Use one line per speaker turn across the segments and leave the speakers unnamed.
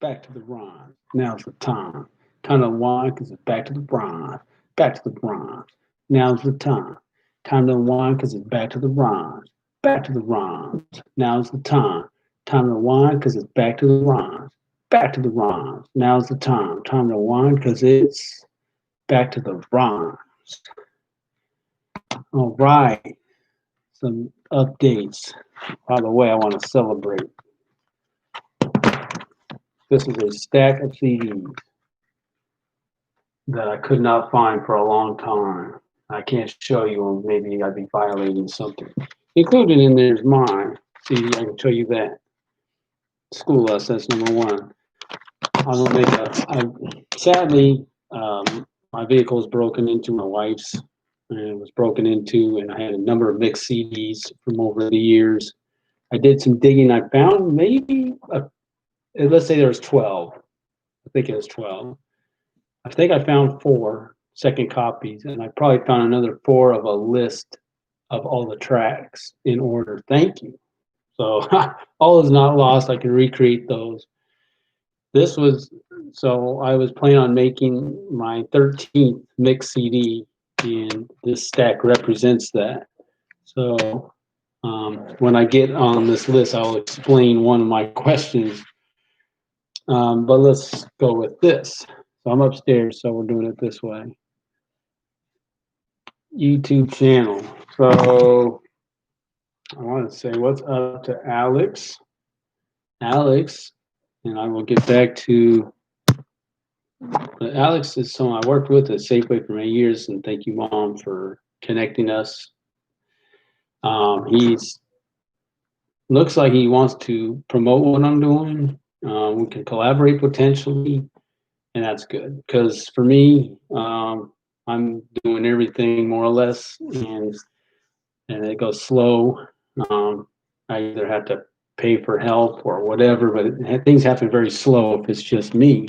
back to the rhyme. Now's the time. Time to unwind because it's back to the rhyme. Back to the rhyme. Now's the time. Time to unwind because it's back to the rhymes. Back to the rhymes. Now's the time. Time to unwind because it's back to the rhymes. Back to the rhymes. Now's the time. Time to unwind because it's back to the rhymes. All right. Some updates. By the way, I want to celebrate. This is a stack of CDs that I could not find for a long time. I can't show you them. Maybe I'd be violating something. Included in there is mine. See, I can show you that. School us, that's number one. I'm gonna sadly, my vehicle was broken into, my wife's, and it was broken into, and I had a number of mixed CDs from over the years. I did some digging. I found let's say there was 12. I think it was 12. I think I found 4 second copies, and I probably found another 4 of a list of all the tracks in order. Thank you. So all is not lost. I can recreate those. So I was planning on making my 13th mix CD, and this stack represents that. So when I get on this list, I'll explain one of my questions. But let's go with this. So I'm upstairs, so we're doing it this way. YouTube channel. So I want to say what's up to Alex. Alex, and I will get back to. But Alex is someone I worked with at Safeway for many years, and thank you, Mom, for connecting us. He's looks like he wants to promote what I'm doing. We can collaborate potentially, and that's good because for me, I'm doing everything more or less, and it goes slow. I either have to pay for help or whatever, but things happen very slow if it's just me.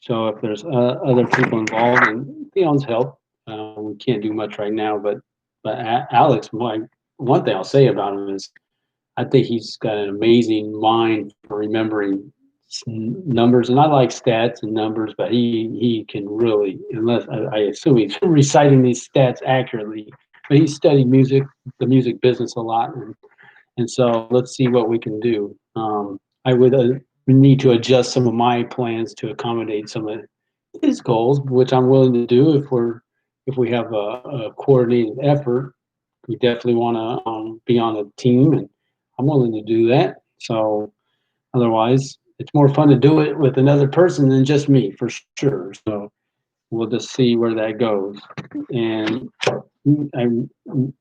So if there's other people involved and Theon's help, we can't do much right now. But Alex, one thing I'll say about him is I think he's got an amazing mind for remembering numbers, and I like stats and numbers, but he can really, unless I assume he's reciting these stats accurately, but he's studied the music business a lot, and so let's see what we can do. I would need to adjust some of my plans to accommodate some of his goals, which I'm willing to do if we have a coordinated effort. We definitely want to be on a team, and I'm willing to do that. So otherwise, it's more fun to do it with another person than just me, for sure. So we'll just see where that goes. And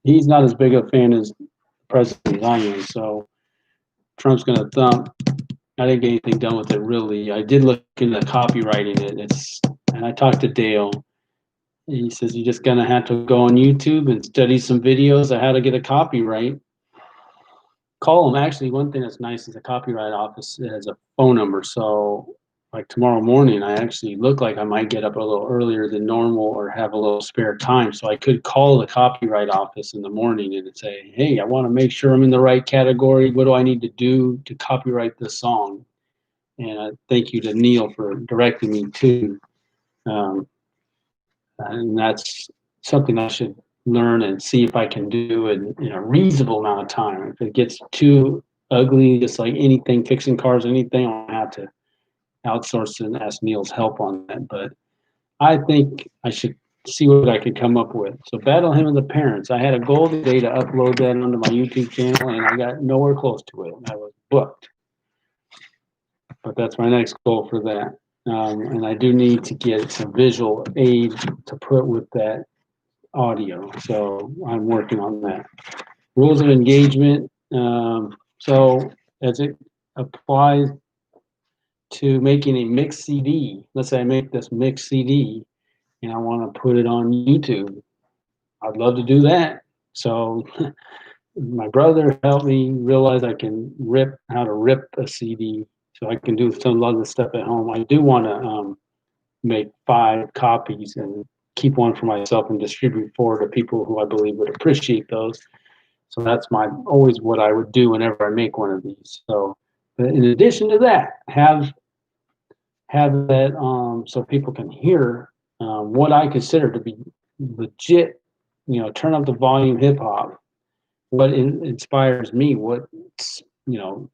he's not as big a fan as the president as I am. So Trump's going to thump. I didn't get anything done with it really. I did look into copywriting it. And I talked to Dale. He says you're just going to have to go on YouTube and study some videos on how to get a copyright. Call them. Actually, one thing that's nice is the copyright office has a phone number. So like tomorrow morning, I actually look like I might get up a little earlier than normal or have a little spare time. So I could call the copyright office in the morning and say, hey, I want to make sure I'm in the right category. What do I need to do to copyright this song? And thank you to Neil for directing me to. And that's something I should learn and see if I can do in a reasonable amount of time. If it gets too ugly, just like anything, fixing cars, anything, I'll have to outsource and ask Neil's help on that. But I think I should see what I could come up with. So battle him and the parents. I had a goal today to upload that onto my YouTube channel, and I got nowhere close to it. I was booked. But that's my next goal for that. And I do need to get some visual aid to put with that audio. So I'm working on that. Rules of engagement. So as it applies to making a mixed CD, let's say I make this mixed CD and I want to put it on YouTube. I'd love to do that. So my brother helped me realize I can how to rip a CD, so I can do a lot of the stuff at home. I do want to make 5 copies and keep one for myself and distribute 4 to people who I believe would appreciate those. So that's always what I would do whenever I make one of these. So in addition to that, have have that so people can hear what I consider to be legit, turn up the volume hip hop, what inspires me, what what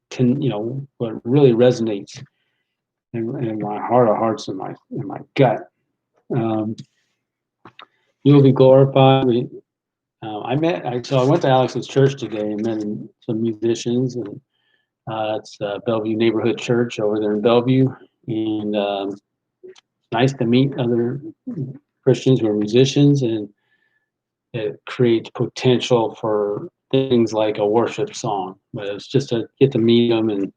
really resonates in my heart of hearts and my gut. Um, you'll be glorified. So I went to Alex's church today and met some musicians, and it's Bellevue Neighborhood Church over there in Bellevue, and nice to meet other Christians who are musicians, and it creates potential for things like a worship song. But it's just to get to meet them, and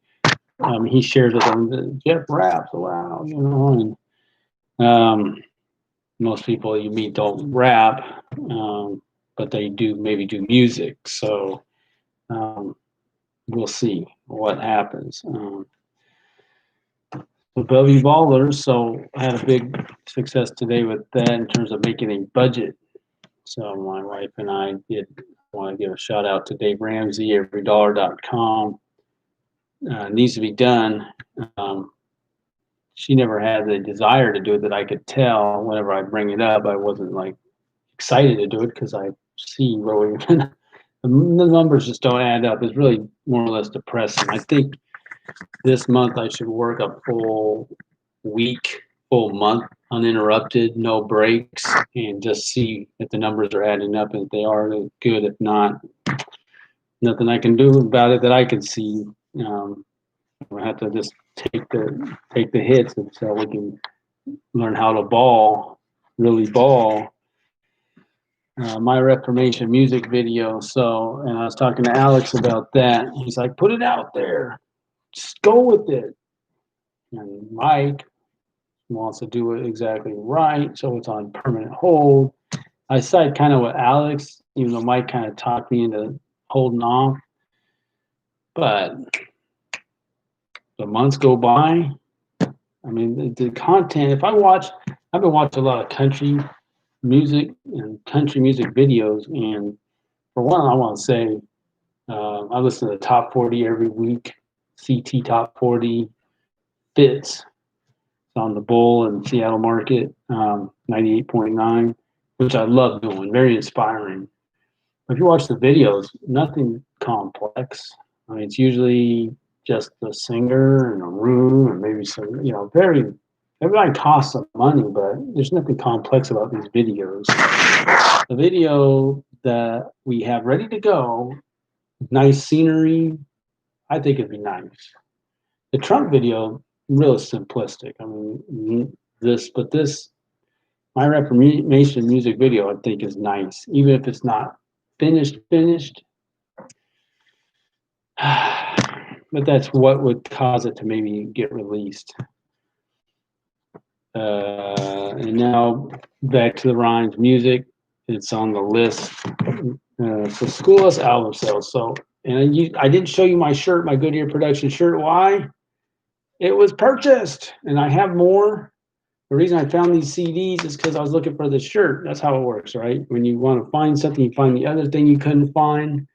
he shares with them, Jeff raps, wow, and most people you meet don't rap, but they maybe do music. So we'll see what happens. Bellevue Ballers, so I had a big success today with that in terms of making a budget. So my wife and I want to give a shout out to Dave Ramsey, everydollar.com. Needs to be done. She never had the desire to do it that I could tell whenever I bring it up. I wasn't like excited to do it because I see where the numbers just don't add up. It's really more or less depressing. I think this month I should work a full week, full month, uninterrupted, no breaks, and just see if the numbers are adding up. And if they are, good. If not, nothing I can do about it that I can see. We'll have to just take the hits until we can learn how to really ball. My Reformation music video. So, and I was talking to Alex about that. He's like, put it out there. Just go with it. And Mike wants to do it exactly right. So it's on permanent hold. I side kind of with Alex, even though Mike kind of talked me into holding off. But the months go by. I mean, the content, I've been watching a lot of country music and country music videos. And for one, I want to say, I listen to the top 40 every week, CT top 40 fits on the Bull and Seattle market, 98.9, which I love doing, very inspiring. If you watch the videos, nothing complex. I mean, it's usually just the singer and a room and maybe some, everybody costs some money, but there's nothing complex about these videos. The video that we have ready to go, nice scenery, I think it'd be nice. The Trump video, real simplistic. I mean, my Reformation music video, I think is nice, even if it's not finished. But that's what would cause it to maybe get released. And now back to the Rhymes music. It's on the list. So School Us album sales. So, and I didn't show you my shirt, my Goodyear Production shirt. Why? It was purchased, and I have more. The reason I found these CDs is because I was looking for the shirt. That's how it works, right? When you want to find something, you find the other thing you couldn't find.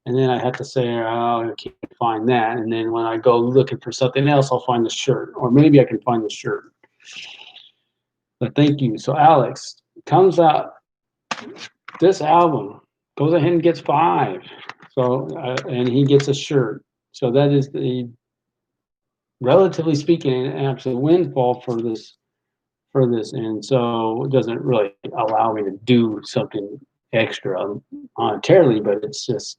And then I have to say, oh, I can't find that. And then when I go looking for something else, I'll find the shirt. Or maybe I can find the shirt. But thank you. So Alex comes out. This album goes ahead and gets 5. So, and he gets a shirt. So that is relatively speaking, an absolute windfall for this. And so it doesn't really allow me to do something extra monetarily, but it's just,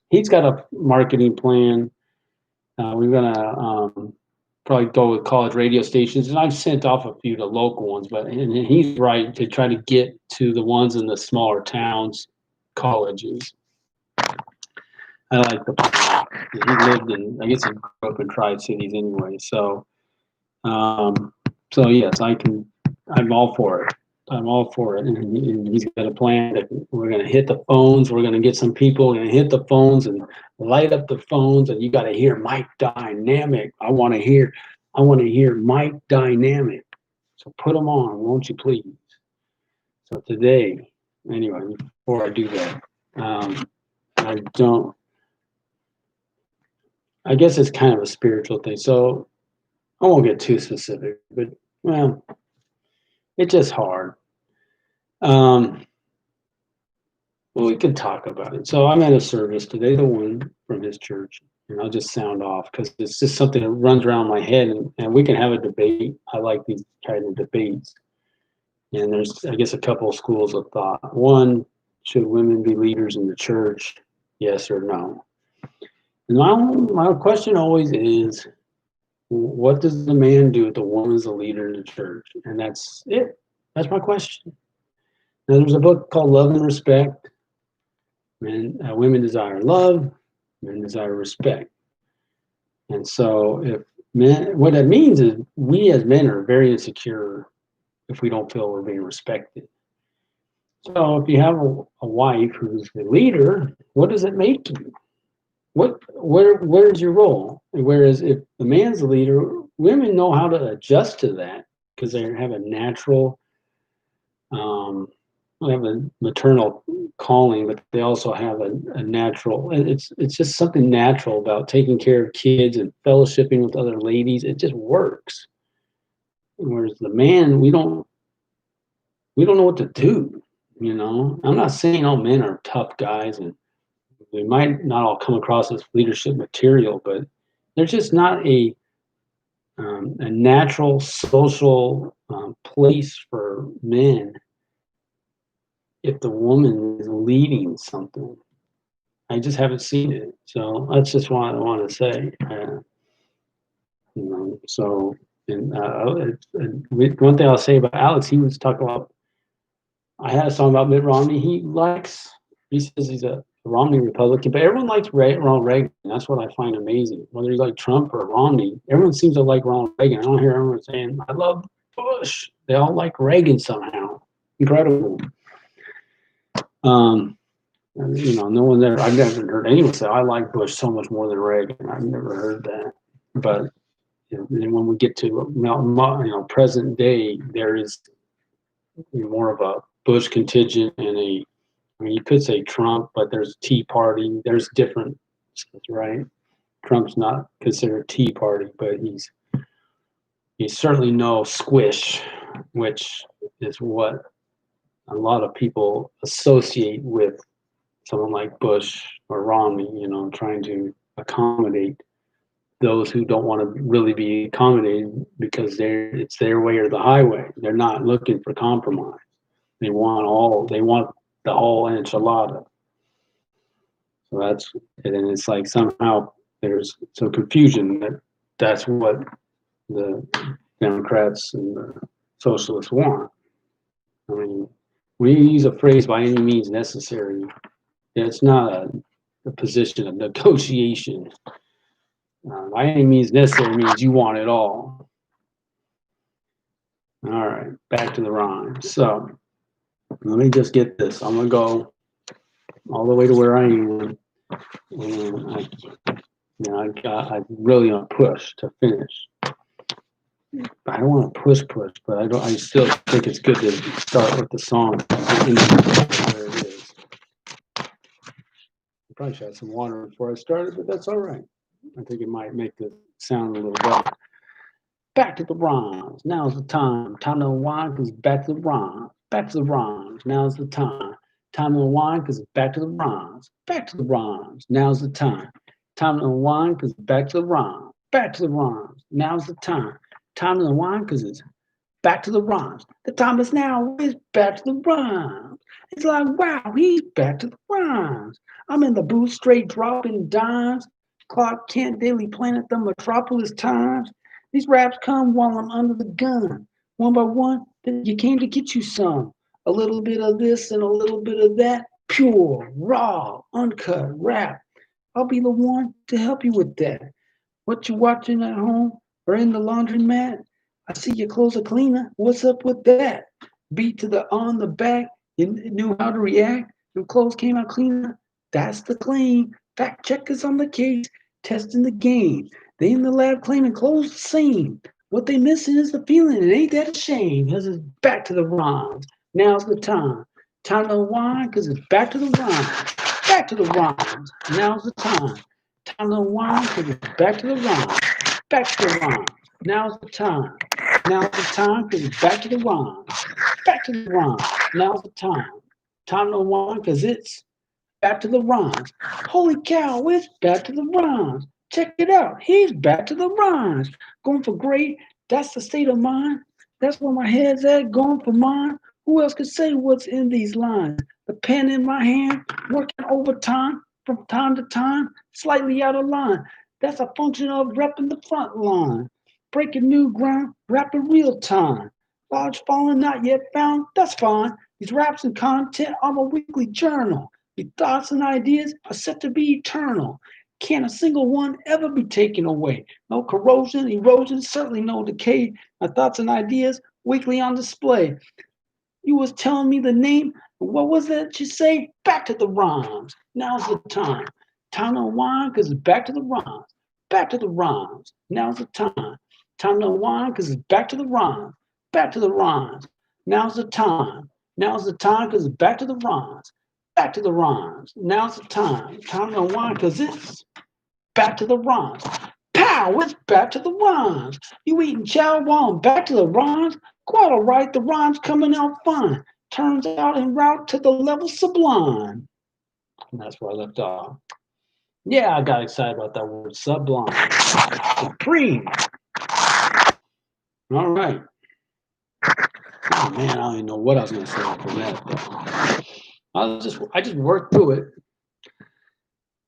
he's got a marketing plan. We're gonna probably go with college radio stations, and I've sent off a few to local ones, and he's right to try to get to the ones in the smaller towns, colleges. I like he lived in, I guess he grew up in Tri-Cities anyway, so yes, I'm all for it. And he's got a plan that we're going to hit the phones. We're going to get some people and hit the phones and light up the phones. And you got to hear Mike Dynamic. I want to hear Mike Dynamic. So put them on, won't you please? So today, anyway, before I do that, I guess it's kind of a spiritual thing. So I won't get too specific, but well, it's just hard. Um, well, we can talk about it. So I'm at a service today, the one from his church, and I'll just sound off because it's just something that runs around my head, and we can have a debate. I like these kind of debates. And there's, I guess, a couple of schools of thought. One, should women be leaders in the church? Yes or no? And my question always is, what does the man do if the woman's a leader in the church? And that's it. That's my question. Now, there's a book called Love and Respect. Women desire love, men desire respect. And so, if men, what that means is we as men are very insecure if we don't feel we're being respected. So, if you have a wife who's the leader, what does it make you? Where's your role? Whereas if the man's the leader, women know how to adjust to that because they have a natural, they have a maternal calling, but they also have a natural. It's just something natural about taking care of kids and fellowshipping with other ladies. It just works. Whereas the man, we don't know what to do. You know, I'm not saying all men are tough guys and we might not all come across as leadership material, but there's just not a natural social place for men if the woman is leading something. I just haven't seen it, so that's just what I want to say. So and, one thing I'll say about Alex, he was talking about. I had a song about Mitt Romney. He says he's a Romney Republican, but everyone likes Ronald Reagan. That's what I find amazing. Whether you like Trump or Romney, everyone seems to like Ronald Reagan. I don't hear everyone saying, I love Bush. They all like Reagan somehow. Incredible. No one there, I've never heard anyone say, I like Bush so much more than Reagan. I've never heard that. But and when we get to present day, there is more of a Bush contingent and you could say Trump, but there's Tea Party. There's different, right? Trump's not considered Tea Party, but he's certainly no squish, which is what a lot of people associate with someone like Bush or Romney, trying to accommodate those who don't want to really be accommodated because it's their way or the highway. They're not looking for compromise. They want the whole enchilada. So that's, and then it's like somehow there's some confusion that's what the Democrats and the socialists want. I mean, we use a phrase by any means necessary. It's not a position of negotiation. By any means necessary means you want it all. All right, back to the rhyme. So let me just get this. I'm gonna go all the way to where I am, and I really want to push to finish. I don't want to push, but I still think it's good to start with the song where it is. I probably should have some water before I started, but that's all right. I think it might make the sound a little better. Back to the rhymes. Now's the time. Time to unwind because back to the rhymes. Back to the rhymes. Now's the time. Time to unwind because back to the rhymes. Back to the rhymes. Now's the time. Time to unwind because back to the rhymes. Back to the rhymes. Now's the time. Time to unwind because it's back to the rhymes. The time is now is back to the rhymes. It's like, wow, he's back to the rhymes. I'm in the booth straight dropping dimes. Clark Kent, Daily Planet, the Metropolis Times. These raps come while I'm under the gun. One by one, you came to get you some. A little bit of this and a little bit of that. Pure, raw, uncut rap. I'll be the one to help you with that. What you watching at home or in the laundromat? I see your clothes are cleaner. What's up with that? Beat to the on the back. You knew how to react. Your clothes came out cleaner. That's the claim. Fact checkers on the case, testing the game. They in the lab claiming clothes the same. What they missing is the feeling. It ain't that a shame, because it's back to the rhymes. Now's the time. Time to unwind, because it's back to the rhymes. Back to the rhymes. Now's the time. Time to unwind, because it's back to the rhymes. Back to the rhymes. Now's the time. Now's the time because it's back to the rhyme. Back to the rhyme. Now's the time. Time to whine because it's back to the rhymes. Holy cow, it's back to the rhymes. Check it out. He's back to the rhymes. Going for great. That's the state of mind. That's where my head's at. Going for mine. Who else could say what's in these lines? The pen in my hand, working overtime from time to time, slightly out of line. That's a function of repping the front line. Breaking new ground, rapping real time. Large fallen, not yet found, that's fine. These raps and content are my weekly journal. Your thoughts and ideas are set to be eternal. Can't a single one ever be taken away? No corrosion, erosion, certainly no decay. My thoughts and ideas weekly on display. You was telling me the name. What was that you say? Back to the rhymes. Now's the time. Time to unwind because it's back to the rhymes. Back to the rhymes. Now's the time. Time to unwind because it's back to the rhymes. Back to the rhymes. Now's the time. Now's the time because it's back to the rhymes. Back to the rhymes. Now's the time. Time to unwind because it's back to the rhymes. Pow! It's back to the rhymes. You eating chow while I'm back to the rhymes? Quite all right, the rhymes coming out fine. Turns out en route to the level sublime. And that's where I left off. Yeah, I got excited about that word sublime. Supreme. All right. Oh man, I don't even know what I was gonna say after that though. I just worked through it.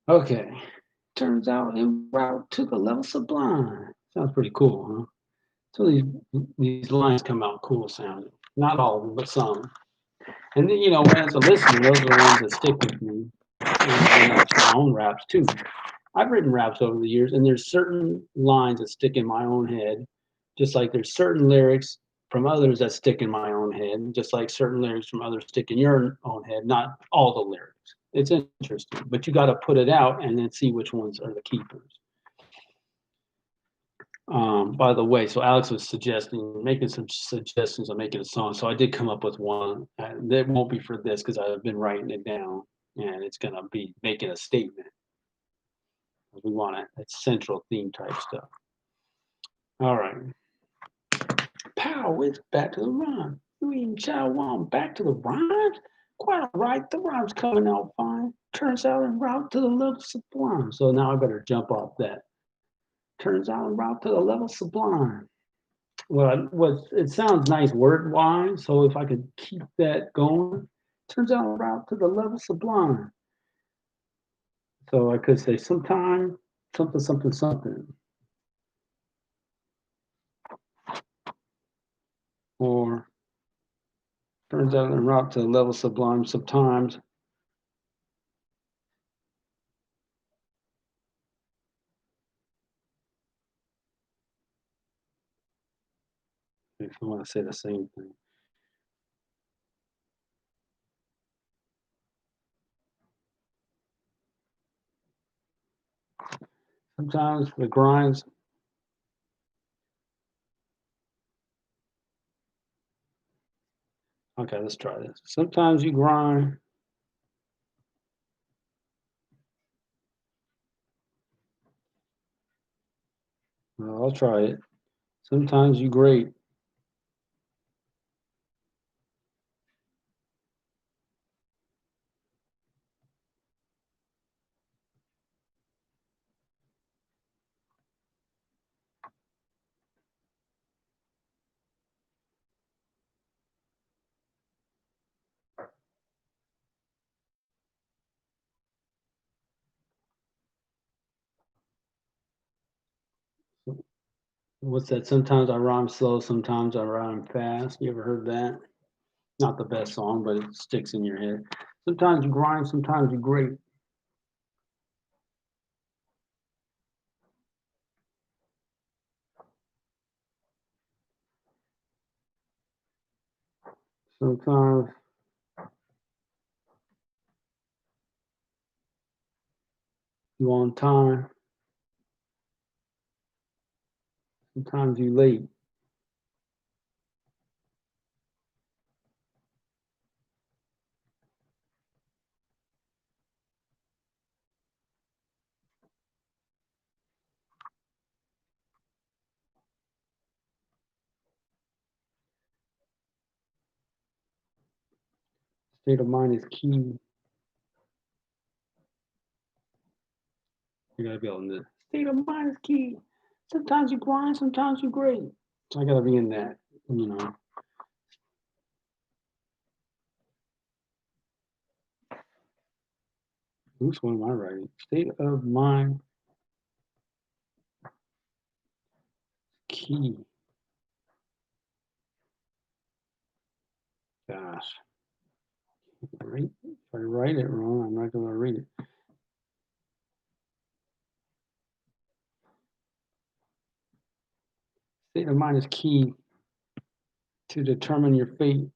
Okay. Turns out en route to the level sublime. Sounds pretty cool, huh? So these lines come out cool sounding. Not all of them, but some. And then, as a listener, those are the ones that stick with me. And that's my own raps too. I've written raps over the years, and there's certain lines that stick in my own head, just like there's certain lyrics from others that stick in my own head, just like certain lyrics from others stick in your own head, not all the lyrics. It's interesting, but you got to put it out and then see which ones are the keepers. By the way, so Alex was making some suggestions on making a song. So I did come up with one. That won't be for this because I've been writing it down, and it's gonna be making a statement. We want a central theme type stuff. All right. Pow! It's back to the rhyme. You eating chow while I'm back to the rhymes? Quite all right. The rhymes coming out fine. Turns out en route to the level sublime. So now I better jump off that. Turns out en route to the level sublime. Well, it sounds nice word wise, so if I could keep that going, turns out route to the level sublime. So I could say sometime something something something, or turns out en route to the level sublime sometimes. If I want to say the same thing. Sometimes the grinds. Okay, let's try this. Sometimes you grind. Well, I'll try it. Sometimes you grate. What's that? Sometimes I rhyme slow, sometimes I rhyme fast. You ever heard that? Not the best song, but it sticks in your head. Sometimes you grind, sometimes you grate. Sometimes you on time, sometimes you late. State of mind is key. You gotta be able to. State of mind is key. Sometimes you grind, sometimes you great. So I gotta be in that, you know. Which one am I writing? State of mind key. Gosh. Right? If I write it wrong, I'm not gonna read it. State of mind is key to determine your fate.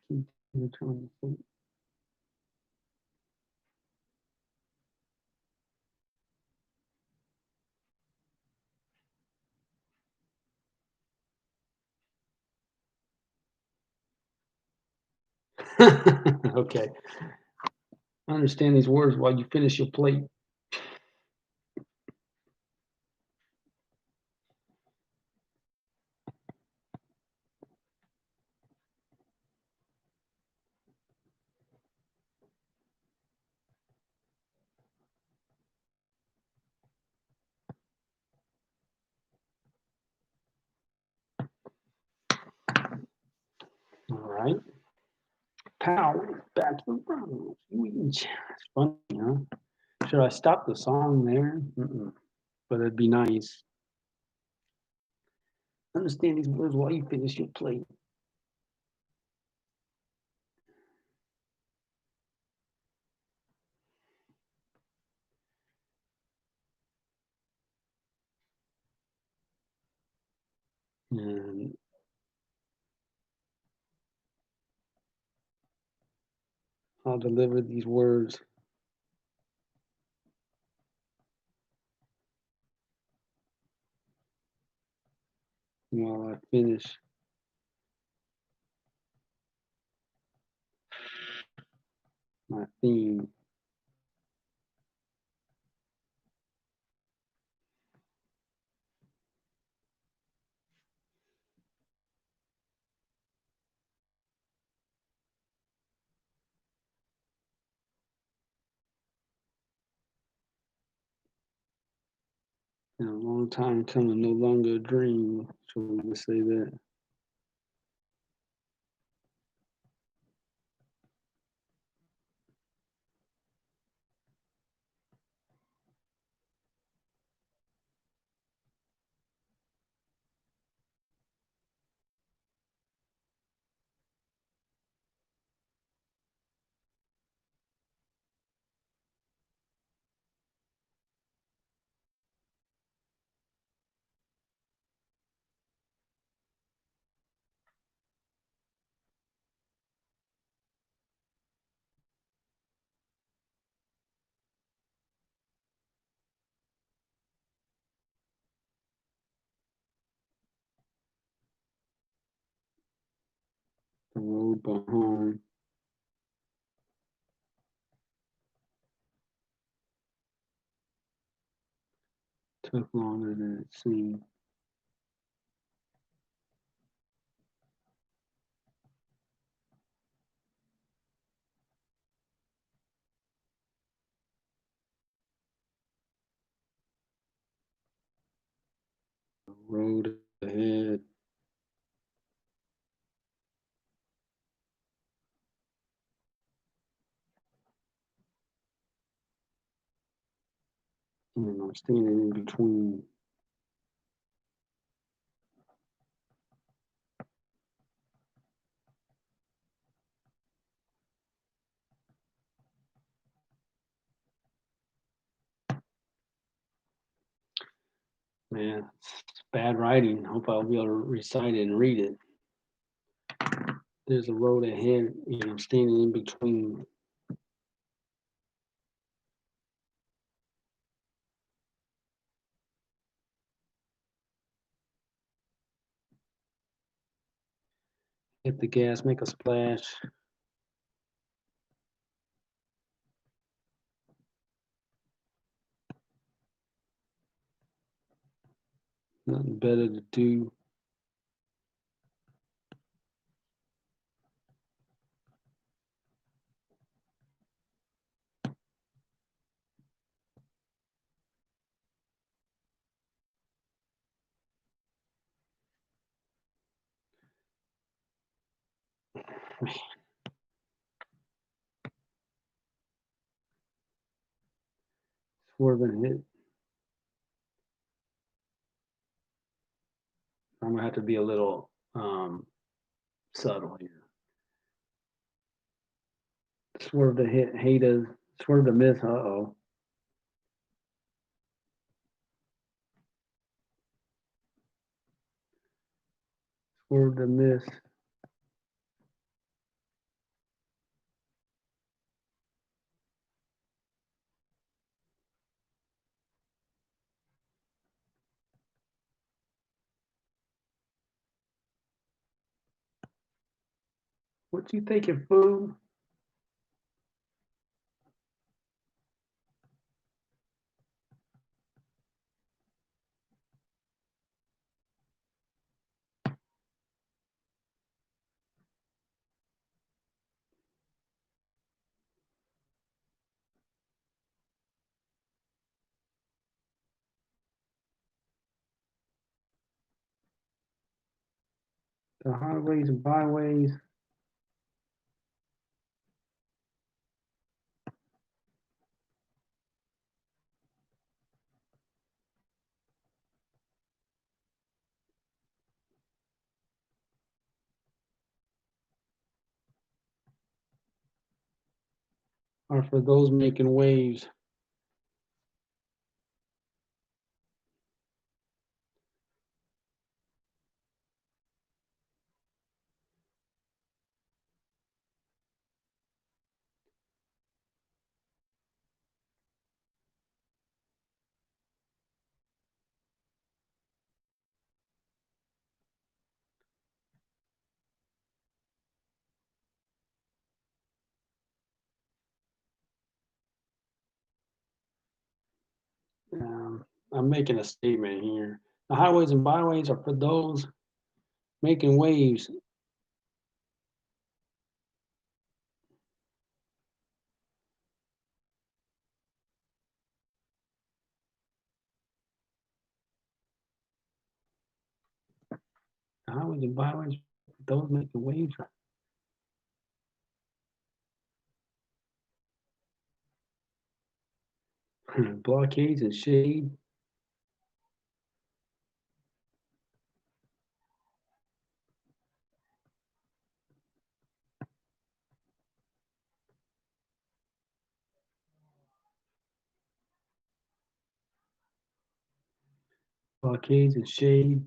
Key to determine your fate. Okay. Understand these words while you finish your plate. All right. Power back to the front. It's funny, huh? Should I stop the song there? But it'd be nice. Understand these words while you finish your plate. And I'll deliver these words while I finish my theme. In a long time coming, no longer a dream. So I'm gonna say that. The road behind took longer than it seemed. The road ahead and I'm standing in between. Man, it's bad writing. Hope I'll be able to recite it and read it. There's a road ahead and I'm standing in between. Hit the gas, make a splash. Nothing better to do. Swerving hit. I'm gonna have to be a little subtle here. Swerve to hit, Hada, swerve to miss. Uh-oh. Swerve to miss. What you thinking, fool? The highways and byways. Are for those making waves. I'm making a statement here. The highways and byways are for those making waves. The highways and byways are for those making waves. Blockades and shade. Blockades and shade.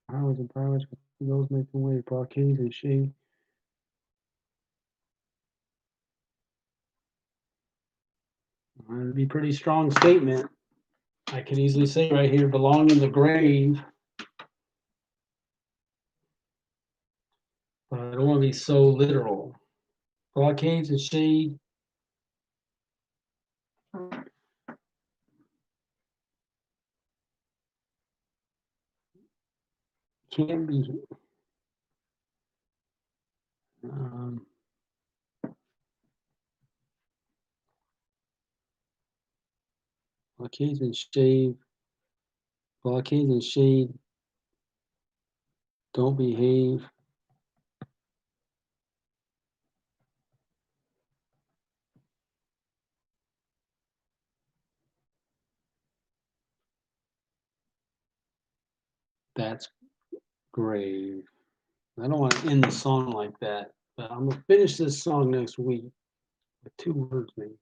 Highways and byways for those making waves. Blockades and shade. That'd be a pretty strong statement. I could easily say right here, belong in the grave. But I don't want to be so literal. Blockades and shade. Can be. Um, blockades and shade. Blockades and shade. Don't behave. That's grave. I don't want to end the song like that, but I'm gonna finish this song next week with 2 words maybe.